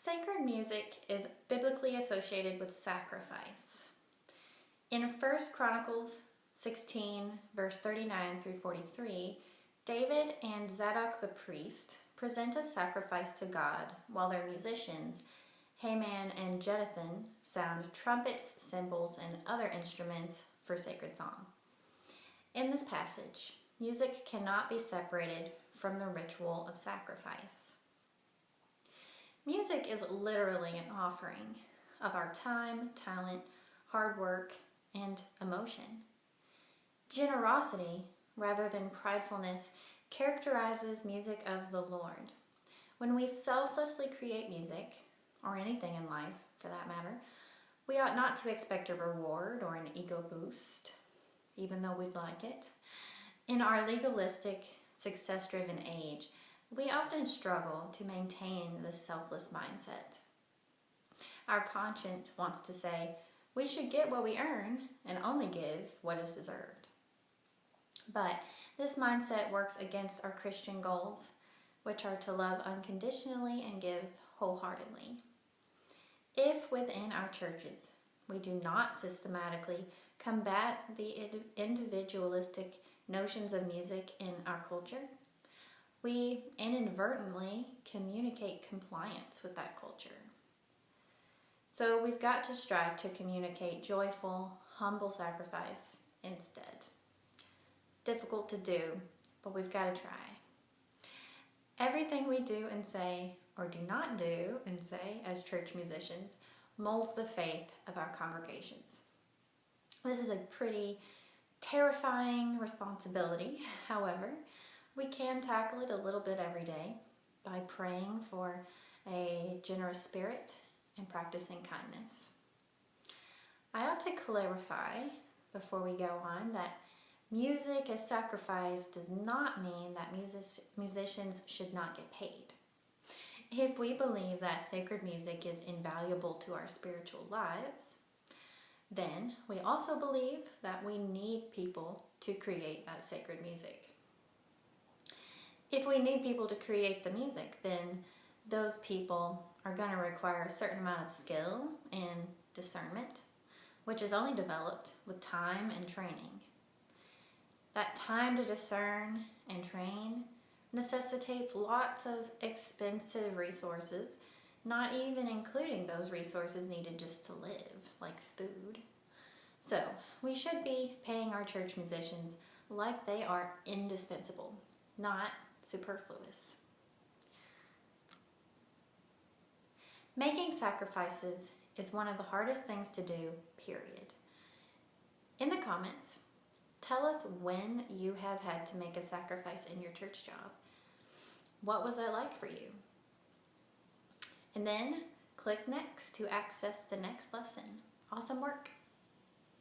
Sacred music is biblically associated with sacrifice. In 1 Chronicles 16, verse 39 through 43, David and Zadok the priest present a sacrifice to God while their musicians, Heman and Jeduthun, sound trumpets, cymbals, and other instruments for sacred song. In this passage, music cannot be separated from the ritual of sacrifice. Music is literally an offering of our time, talent, hard work, and emotion. Generosity, rather than pridefulness, characterizes music of the Lord. When we selflessly create music, or anything in life for that matter, we ought not to expect a reward or an ego boost, even though we'd like it. In our legalistic, success-driven age, we often struggle to maintain this selfless mindset. Our conscience wants to say, we should get what we earn and only give what is deserved. But this mindset works against our Christian goals, which are to love unconditionally and give wholeheartedly. If within our churches we do not systematically combat the individualistic notions of music in our culture, we inadvertently communicate compliance with that culture. So we've got to strive to communicate joyful, humble sacrifice instead. It's difficult to do, but we've got to try. Everything we do and say, or do not do and say as church musicians, molds the faith of our congregations. This is a pretty terrifying responsibility. However, we can tackle it a little bit every day by praying for a generous spirit and practicing kindness. I ought to clarify before we go on that music as sacrifice does not mean that musicians should not get paid. If we believe that sacred music is invaluable to our spiritual lives, then we also believe that we need people to create that sacred music. If we need people to create the music, then those people are going to require a certain amount of skill and discernment, which is only developed with time and training. That time to discern and train necessitates lots of expensive resources, not even including those resources needed just to live, like food. So, we should be paying our church musicians like they are indispensable, not superfluous. Making sacrifices is one of the hardest things to do, period. In the comments, tell us when you have had to make a sacrifice in your church job. What was that like for you? And then click next to access the next lesson. Awesome work!